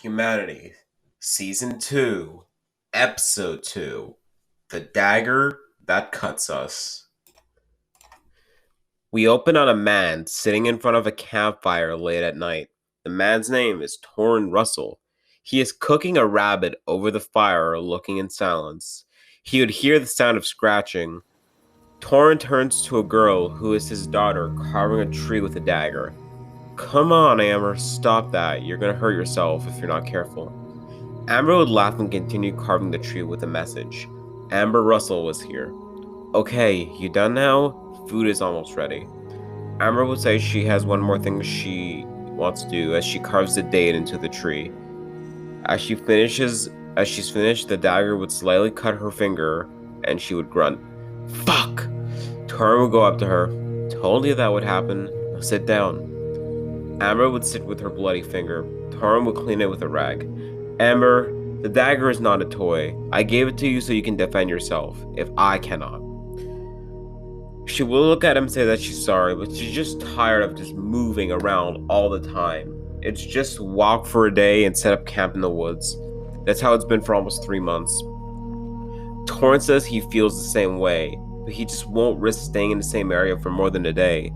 Humanity, Season 2, Episode 2, The Dagger That Cuts Us. We open on a man sitting in front of a campfire late at night. The man's name is Torrin Russell. He is cooking a rabbit over the fire, looking in silence. He would hear the sound of scratching. Torrin turns to a girl who is his daughter, carving a tree with a dagger. Come on, Amber, stop that. You're gonna hurt yourself if you're not careful. Amber would laugh and continue carving the tree with a message. Amber Russell was here. Okay, you done now? Food is almost ready. Amber would say she has one more thing she wants to do as she carves the date into the tree. As she's finished, the dagger would slightly cut her finger and she would grunt. Fuck! Torrin would go up to her. Told you that would happen. Now sit down. Amber would sit with her bloody finger. Torrin would clean it with a rag. Amber, the dagger is not a toy. I gave it to you so you can defend yourself, if I cannot. She will look at him and say that she's sorry, but she's just tired of just moving around all the time. It's just walk for a day and set up camp in the woods. That's how it's been for almost 3 months. Torrin says he feels the same way, but he just won't risk staying in the same area for more than a day.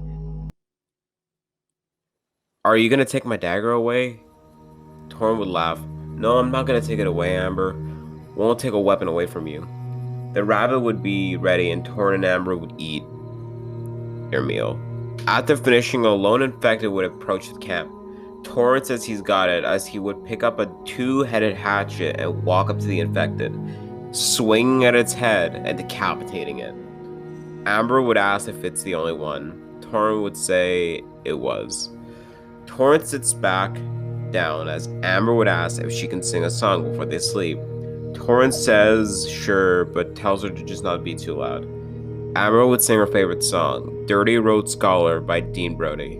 Are you gonna take my dagger away? Torrin would laugh. No, I'm not gonna take it away, Amber. Won't take a weapon away from you. The rabbit would be ready and Torrin and Amber would eat their meal. After finishing, a lone infected would approach the camp. Torrin says he's got it as he would pick up a 2-headed hatchet and walk up to the infected, swinging at its head and decapitating it. Amber would ask if it's the only one. Torrin would say it was. Torrin sits back down as Amber would ask if she can sing a song before they sleep. Torrin says sure, but tells her to just not be too loud. Amber would sing her favorite song, Dirty Road Scholar by Dean Brody.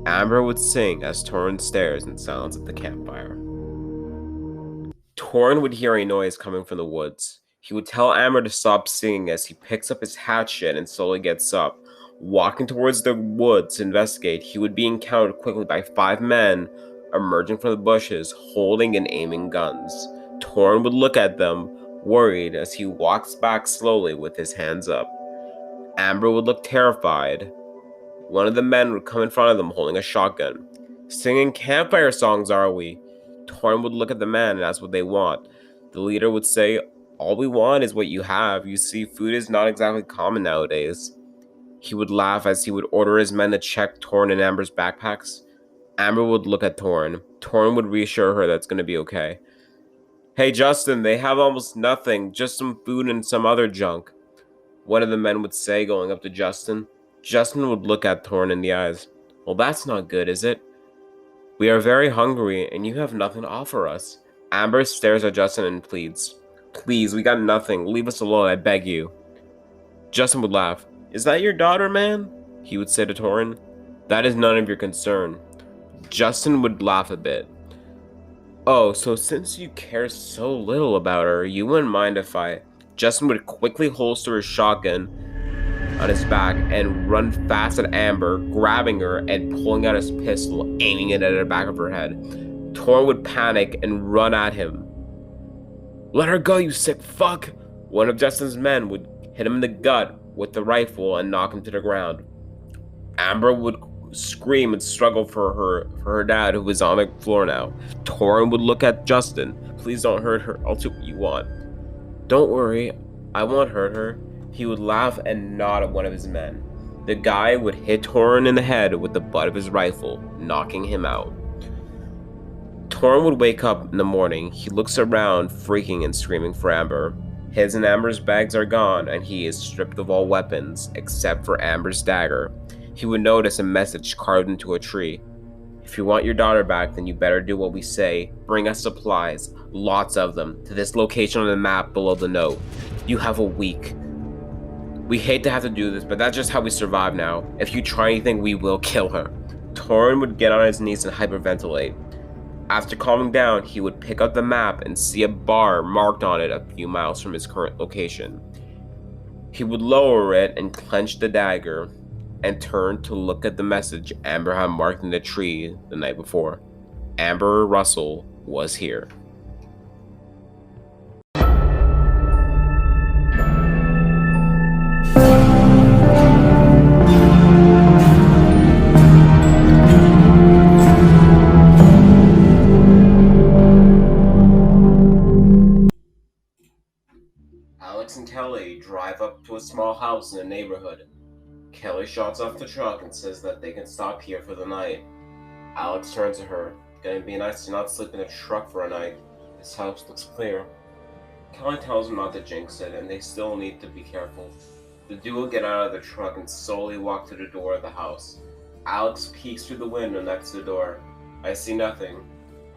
Amber would sing as Torrin stares in silence at the campfire. Torrin would hear a noise coming from the woods. He would tell Amber to stop singing as he picks up his hatchet and slowly gets up. Walking towards the woods to investigate, he would be encountered quickly by 5 men emerging from the bushes, holding and aiming guns. Torrin would look at them, worried, as he walks back slowly with his hands up. Amber would look terrified. One of the men would come in front of them holding a shotgun. Singing campfire songs, are we? Torrin would look at the man and ask what they want. The leader would say, all we want is what you have. You see, food is not exactly common nowadays. He would laugh as he would order his men to check Torrin and Amber's backpacks. Amber would look at Torrin. Torrin would reassure her that it's going to be okay. Hey Justin, they have almost nothing, just some food and some other junk. One of the men would say, going up to Justin. Justin would look at Torrin in the eyes. Well, that's not good, is it? We are very hungry, and you have nothing to offer us. Amber stares at Justin and pleads. Please, we got nothing. Leave us alone, I beg you. Justin would laugh. Is that your daughter, man? He would say to Torrin. That is none of your concern. Justin would laugh a bit. Oh, so since you care so little about her, you wouldn't mind if I... Justin would quickly holster his shotgun on his back and run fast at Amber, grabbing her and pulling out his pistol, aiming it at the back of her head. Torrin would panic and run at him. Let her go, you sick fuck! One of Justin's men would hit him in the gut with the rifle and knock him to the ground. Amber would scream and struggle for her dad, who was on the floor now. Torrin would look at Justin. Please don't hurt her. I'll do what you want. Don't worry, I won't hurt her. He would laugh and nod at one of his men. The guy would hit Torrin in the head with the butt of his rifle, knocking him out. Torrin would wake up in the morning. He looks around, freaking and screaming for Amber. His and Amber's bags are gone, and he is stripped of all weapons, except for Amber's dagger. He would notice a message carved into a tree. If you want your daughter back, then you better do what we say. Bring us supplies, lots of them, to this location on the map below the note. You have a week. We hate to have to do this, but that's just how we survive now. If you try anything, we will kill her. Torrin would get on his knees and hyperventilate. After calming down, he would pick up the map and see a bar marked on it a few miles from his current location. He would lower it and clench the dagger and turn to look at the message Amber had marked in the tree the night before. Amber Russell was here. Alex and Kelly drive up to a small house in the neighborhood. Kelly shuts off the truck and says that they can stop here for the night. Alex turns to her. Gonna be nice to not sleep in a truck for a night. This house looks clear. Kelly tells him not to jinx it, and they still need to be careful. The duo get out of the truck and slowly walk to the door of the house. Alex peeks through the window next to the door. I see nothing.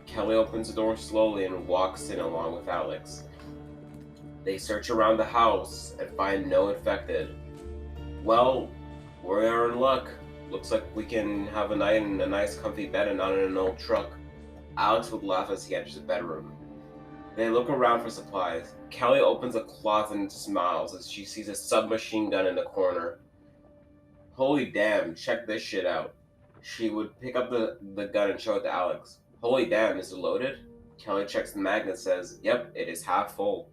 Kelly opens the door slowly and walks in along with Alex. They search around the house and find no infected. Well, we're in luck. Looks like we can have a night in a nice comfy bed and not in an old truck. Alex would laugh as he enters the bedroom. They look around for supplies. Kelly opens a closet and smiles as she sees a submachine gun in the corner. Holy damn, check this shit out. She would pick up the gun and show it to Alex. Holy damn, is it loaded? Kelly checks the mag and says, yep, it is half full.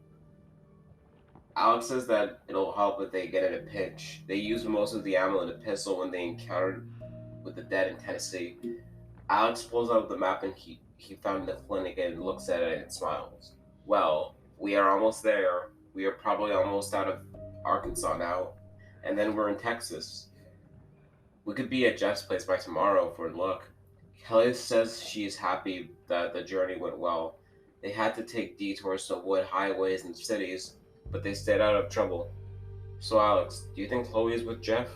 Alex says that it'll help if they get in a pinch. They used most of the ammo in the pistol when they encountered with the dead in Tennessee. Alex pulls out the map and he found the clinic and looks at it and smiles. Well, we are almost there. We are probably almost out of Arkansas now. And then we're in Texas. We could be at Jeff's place by tomorrow if we're in luck. Kelly says she is happy that the journey went well. They had to take detours to wood highways and cities, but they stayed out of trouble. So Alex, do you think Chloe is with Jeff?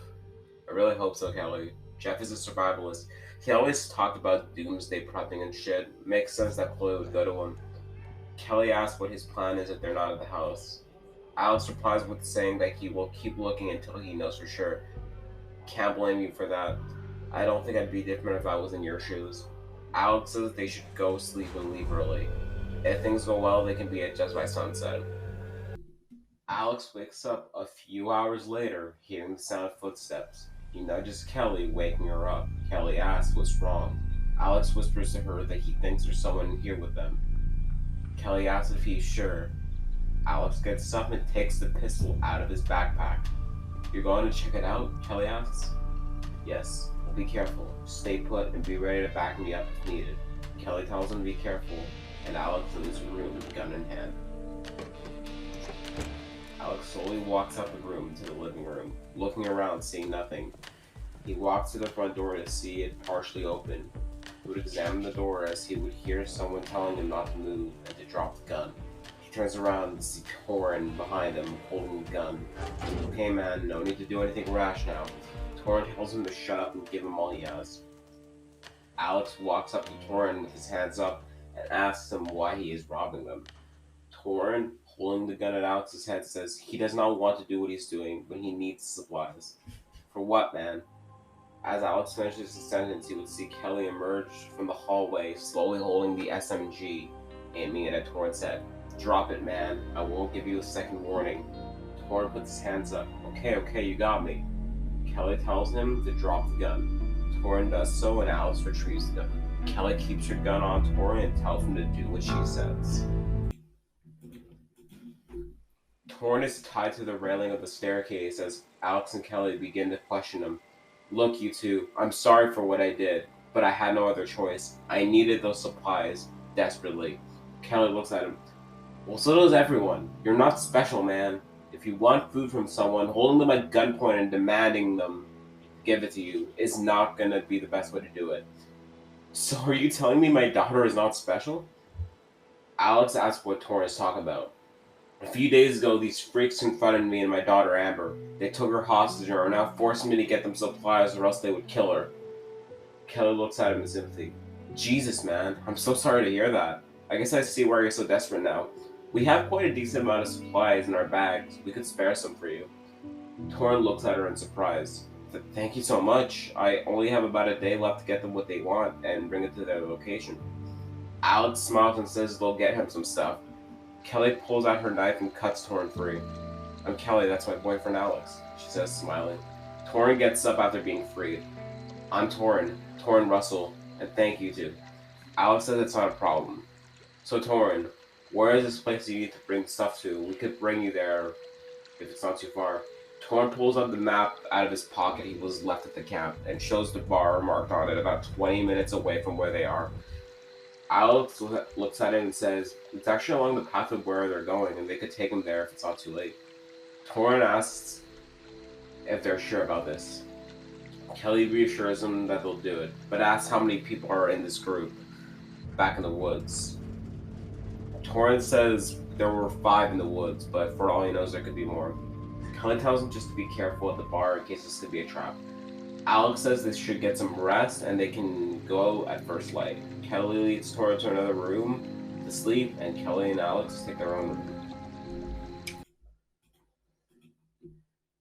I really hope so, Kelly. Jeff is a survivalist. He always talked about doomsday prepping and shit. Makes sense that Chloe would go to him. Kelly asks what his plan is if they're not at the house. Alex replies with saying that he will keep looking until he knows for sure. Can't blame you for that. I don't think I'd be different if I was in your shoes. Alex says they should go sleep and leave early. If things go well, they can be at just by sunset. Alex wakes up a few hours later, hearing the sound of footsteps. He nudges Kelly, waking her up. Kelly asks what's wrong. Alex whispers to her that he thinks there's someone here with them. Kelly asks if he's sure. Alex gets up and takes the pistol out of his backpack. You're going to check it out? Kelly asks. Yes, but be careful. Stay put and be ready to back me up if needed. Kelly tells him to be careful, and Alex leaves the room with the gun in hand. Alex slowly walks out the room to the living room, looking around, seeing nothing. He walks to the front door to see it partially open. He would examine the door as he would hear someone telling him not to move and to drop the gun. He turns around and sees Torin behind him, holding the gun. Okay man, no need to do anything rash now. Torin tells him to shut up and give him all he has. Alex walks up to Torin with his hands up and asks him why he is robbing them. Torin, holding the gun at Alex's head, says he does not want to do what he's doing, but he needs supplies. For what, man? As Alex finishes his sentence, he would see Kelly emerge from the hallway, slowly holding the SMG, aiming it at Torin's head. Drop it, man. I won't give you a second warning. Torin puts his hands up. Okay, you got me. Kelly tells him to drop the gun. Torin does so, and Alex retrieves the gun. Kelly keeps her gun on Torin and tells him to do what she says. Torin is tied to the railing of the staircase as Alex and Kelly begin to question him. Look, you two, I'm sorry for what I did, but I had no other choice. I needed those supplies, desperately. Kelly looks at him. Well, so does everyone. You're not special, man. If you want food from someone, holding them at gunpoint and demanding them give it to you is not gonna be the best way to do it. So are you telling me my daughter is not special? Alex asks what Torin is talking about. A few days ago, these freaks confronted me and my daughter Amber. They took her hostage and are now forcing me to get them supplies or else they would kill her. Kelly looks at him in sympathy. Jesus, man, I'm so sorry to hear that. I guess I see why you're so desperate now. We have quite a decent amount of supplies in our bags. We could spare some for you. Torin looks at her in surprise. Thank you so much. I only have about a day left to get them what they want and bring it to their location. Alex smiles and says they'll get him some stuff. Kelly pulls out her knife and cuts Torin free. I'm Kelly, that's my boyfriend Alex, she says, smiling. Torin gets up after being freed. I'm Torin Russell, and thank you too. Alex says it's not a problem. So Torin, where is this place you need to bring stuff to? We could bring you there if it's not too far. Torin pulls up the map out of his pocket he was left at the camp and shows the bar marked on it about 20 minutes away from where they are. Alex looks at it and says, it's actually along the path of where they're going, and they could take him there if it's not too late. Torin asks if they're sure about this. Kelly reassures him that they'll do it, but asks how many people are in this group back in the woods. Torin says there were 5 in the woods, but for all he knows, there could be more. Kelly tells him just to be careful at the bar in case this could be a trap. Alex says they should get some rest and they can go at first light. Kelly leads Torin to another room to sleep, and Kelly and Alex take their own room.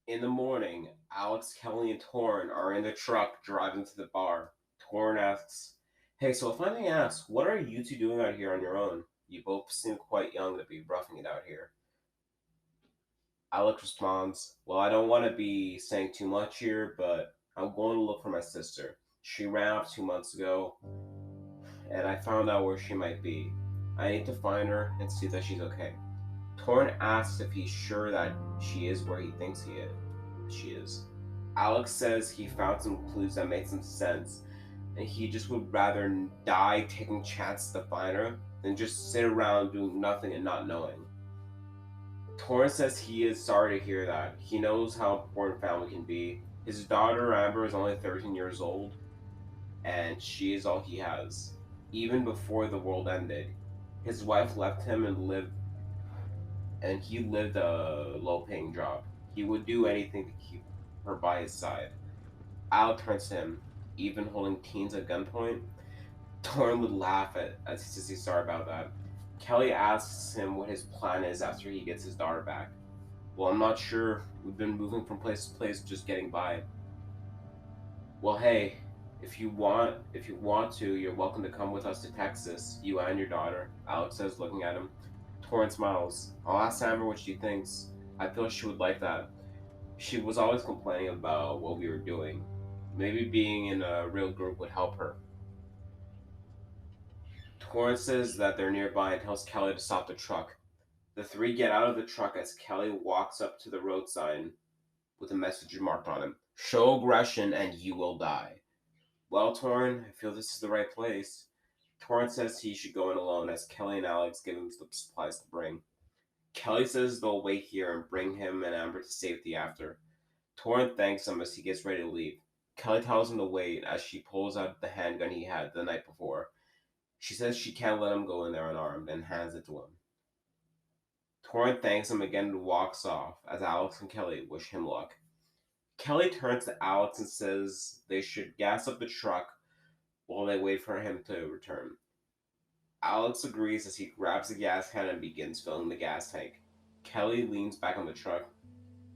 In the morning, Alex, Kelly, and Torin are in the truck driving to the bar. Torin asks, hey, so if I may ask, what are you two doing out here on your own? You both seem quite young to be roughing it out here. Alex responds, well, I don't want to be saying too much here, but I'm going to look for my sister. She ran off 2 months ago, and I found out where she might be. I need to find her and see that she's okay. Torin asks if he's sure that she is where he thinks she is. Alex says he found some clues that make some sense, and he just would rather die taking chances to find her than just sit around doing nothing and not knowing. Torin says he is sorry to hear that. He knows how important family can be. His daughter Amber is only 13 years old, and she is all he has. Even before the world ended, his wife left him and he lived a low-paying job. He would do anything to keep her by his side. Al turns to him, even holding teens at gunpoint. Torin would laugh as he says he's sorry about that. Kelly asks him what his plan is after he gets his daughter back. Well, I'm not sure. We've been moving from place to place, just getting by. Well, hey, if you want to, you're welcome to come with us to Texas, you and your daughter, Alex says, looking at him. Torin smiles. I'll ask Amber what she thinks. I feel she would like that. She was always complaining about what we were doing. Maybe being in a real group would help her. Torin says that they're nearby and tells Kelly to stop the truck. The three get out of the truck as Kelly walks up to the road sign with a message marked on it. Show aggression and you will die. Well, Torin, I feel this is the right place. Torin says he should go in alone as Kelly and Alex give him the supplies to bring. Kelly says they'll wait here and bring him and Amber to safety after. Torin thanks him as he gets ready to leave. Kelly tells him to wait as she pulls out the handgun he had the night before. She says she can't let him go in there unarmed and hands it to him. Torin thanks him again and walks off as Alex and Kelly wish him luck. Kelly turns to Alex and says they should gas up the truck while they wait for him to return. Alex agrees as he grabs the gas can and begins filling the gas tank. Kelly leans back on the truck.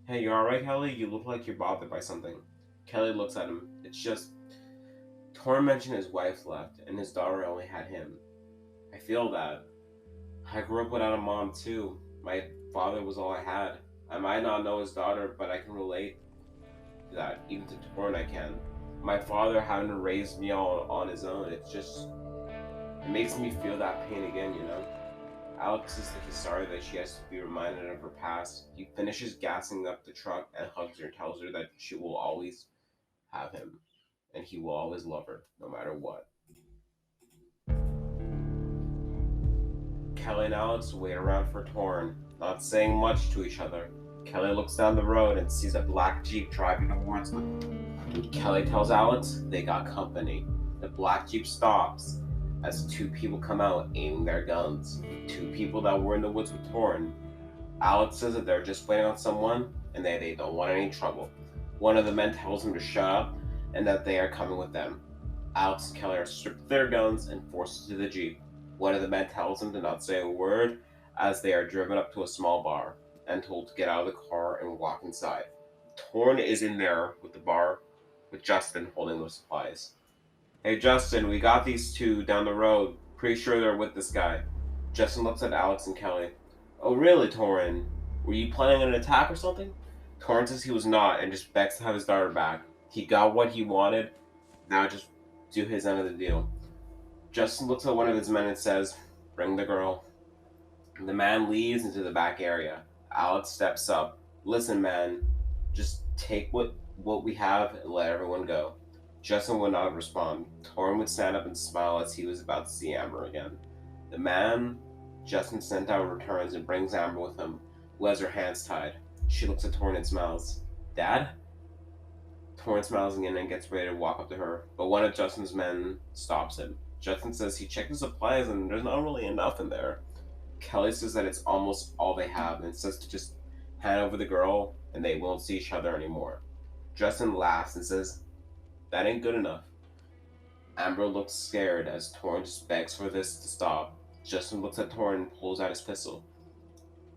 Hey, you alright, Kelly? You look like you're bothered by something. Kelly looks at him. It's just... Torin mentioned his wife left, and his daughter only had him. I feel that. I grew up without a mom, too. My father was all I had. I might not know his daughter, but I can relate to that. Even to Torin, I can. My father having to raise me all on his own, it's just... It makes me feel that pain again, you know? Alex says that he's sorry that she has to be reminded of her past. He finishes gassing up the truck and hugs her and tells her that she will always have him. And he will always love her, no matter what. Kelly and Alex wait around for Torin, not saying much to each other. Kelly looks down the road and sees a black Jeep driving towards them. Kelly tells Alex they got company. The black Jeep stops as 2 people come out aiming their guns. 2 people that were in the woods with Torin. Alex says that they're just waiting on someone and they don't want any trouble. One of the men tells him to shut up and that they are coming with them. Alex and Kelly are stripped of their guns and forced into the Jeep. One of the men tells him to not say a word as they are driven up to a small bar and told to get out of the car and walk inside. Torin is in there with the bar with Justin holding the supplies. Hey Justin, we got these 2 down the road. Pretty sure they're with this guy. Justin looks at Alex and Kelly. Oh really, Torin? Were you planning an attack or something? Torin says he was not and just begs to have his daughter back. He got what he wanted, now just do his end of the deal. Justin looks at one of his men and says, "Bring the girl." The man leaves into the back area. Alex steps up. "Listen, man, just take what we have and let everyone go." Justin would not respond. Torrin would stand up and smile as he was about to see Amber again. The man Justin sent out returns and brings Amber with him, who has her hands tied. She looks at Torrin and smiles. "Dad?" Torrin smiles again and gets ready to walk up to her, but one of Justin's men stops him. Justin says he checked the supplies and there's not really enough in there. Kelly says that it's almost all they have and says to just hand over the girl and they won't see each other anymore. Justin laughs and says, "That ain't good enough." Amber looks scared as Torrin just begs for this to stop. Justin looks at Torrin and pulls out his pistol.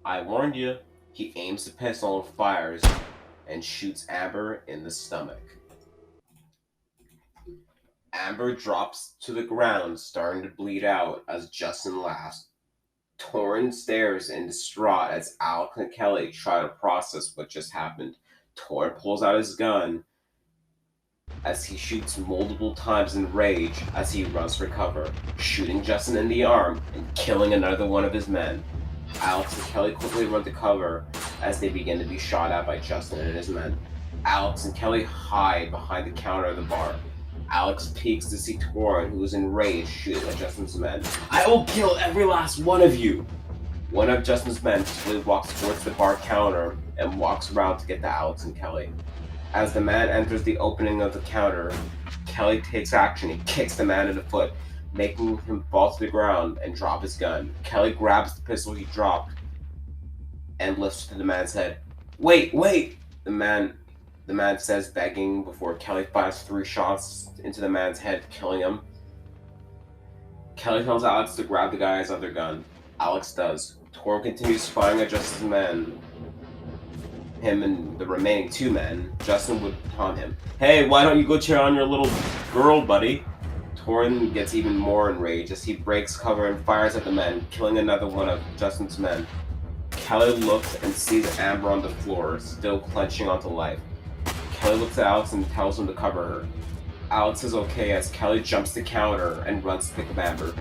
"I warned you." He aims the pistol and fires and shoots Amber in the stomach. Amber drops to the ground, starting to bleed out as Justin laughs. Torrin stares in distraught as Alex and Kelly try to process what just happened. Torrin pulls out his gun as he shoots multiple times in rage as he runs for cover, shooting Justin in the arm and killing another one of his men. Alex and Kelly quickly run to cover as they begin to be shot at by Justin and his men. Alex and Kelly hide behind the counter of the bar. Alex peeks to see Torrin, who is enraged, shooting at Justin's men. "I will kill every last one of you!" One of Justin's men quickly walks towards the bar counter and walks around to get to Alex and Kelly. As the man enters the opening of the counter, Kelly takes action and kicks the man in the foot, making him fall to the ground and drop his gun. Kelly grabs the pistol he dropped and lifts to the man's head. Wait! The man says, begging, before Kelly fires 3 shots into the man's head, killing him. Kelly tells Alex to grab the guy's other gun. Alex does. Torrin continues firing at Justin's men. Him and the remaining 2 men. Justin would taunt him. "Hey, why don't you go cheer on your little girl, buddy?" Torrin gets even more enraged as he breaks cover and fires at the men, killing another one of Justin's men. Kelly looks and sees Amber on the floor, still clenching onto life. Kelly looks at Alex and tells him to cover her. Alex is okay as Kelly jumps the counter and runs to pick up Amber.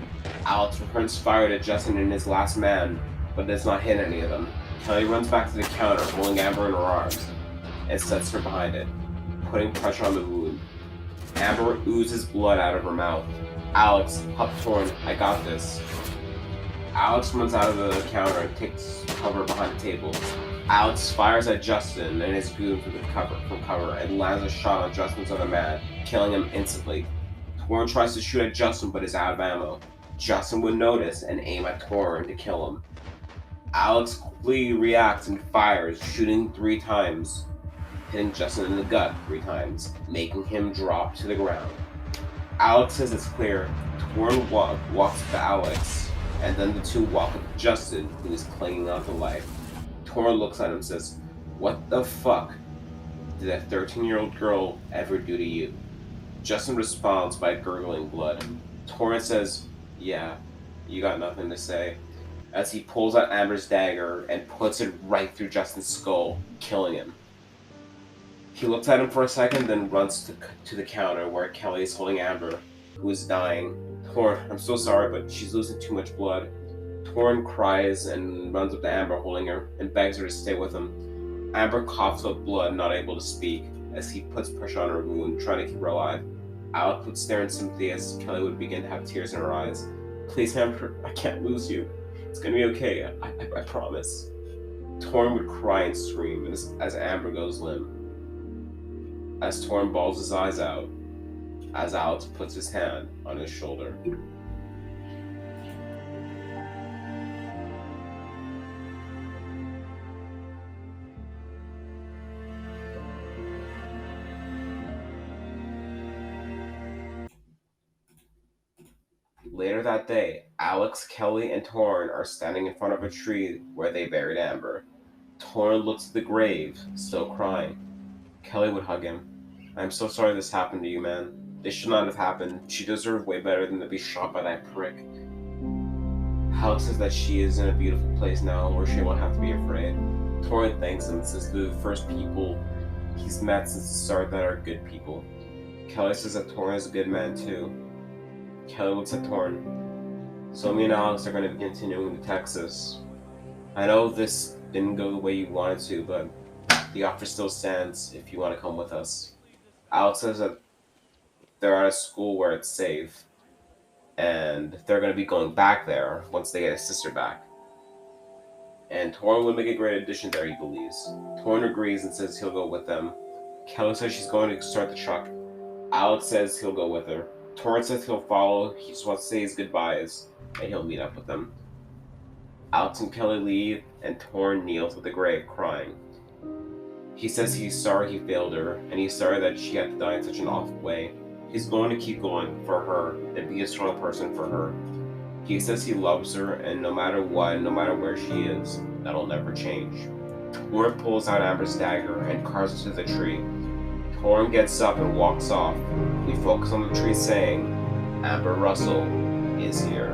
Alex returns fire to Justin and his last man, but does not hit any of them. Kelly runs back to the counter, holding Amber in her arms, and sets her behind it, putting pressure on the wound. Amber oozes blood out of her mouth. "Alex, help Torrin, I got this." Alex runs out of the counter and takes cover behind the table. Alex fires at Justin and his goon from cover and lands a shot on Justin's other man, killing him instantly. Torrin tries to shoot at Justin but is out of ammo. Justin would notice and aim at Torrin to kill him. Alex quickly reacts and fires, shooting 3 times, hitting Justin in the gut 3 times, making him drop to the ground. Alex says it's clear. Torrin walks to Alex, and then the 2 walk up to Justin, who is clinging on to life. Torrin looks at him and says, "What the fuck did that 13-year-old girl ever do to you?" Justin responds by gurgling blood. Torrin says, "Yeah, you got nothing to say," as he pulls out Amber's dagger and puts it right through Justin's skull, killing him. He looks at him for a second, then runs to the counter where Kelly is holding Amber, who is dying. "Torrin, I'm so sorry, but she's losing too much blood." Torrin cries and runs up to Amber, holding her, and begs her to stay with him. Amber coughs up blood, not able to speak, as he puts pressure on her wound, trying to keep her alive. Alex would stare in sympathy as Kelly would begin to have tears in her eyes. "Please, Amber, I can't lose you. It's gonna be okay, I promise." Torrin would cry and scream as Amber goes limp. As Torrin bawls his eyes out, as Alex puts his hand on his shoulder. Later that day, Alex, Kelly, and Torrin are standing in front of a tree where they buried Amber. Torrin looks at the grave, still crying. Kelly would hug him. "I'm so sorry this happened to you, man. This should not have happened. She deserved way better than to be shot by that prick." Alex says that she is in a beautiful place now where she won't have to be afraid. Torrin thanks him and says they're the first people he's met since the start that are good people. Kelly says that Torrin is a good man too. Kelly looks at Torn. So me and Alex are going to be continuing to Texas. I know this didn't go the way you wanted to, but the offer still stands if you want to come with us. Alex says that they're at a school where it's safe, and they're going to be going back there once they get his sister back. And Torn would make a great addition there, he believes. Torn agrees and says he'll go with them. Kelly says she's going to start the truck. Alex says he'll go with her. Torn says he'll follow, he just wants to say his goodbyes, and he'll meet up with them. Alex and Kelly leave, and Torn kneels at the grave, crying. He says he's sorry he failed her, and he's sorry that she had to die in such an awful way. He's going to keep going for her and be a strong person for her. He says he loves her, and no matter what, no matter where she is, that'll never change. Torn pulls out Amber's dagger and carves it to the tree. Torn gets up and walks off. We focus on the tree saying, Amber Russell is here.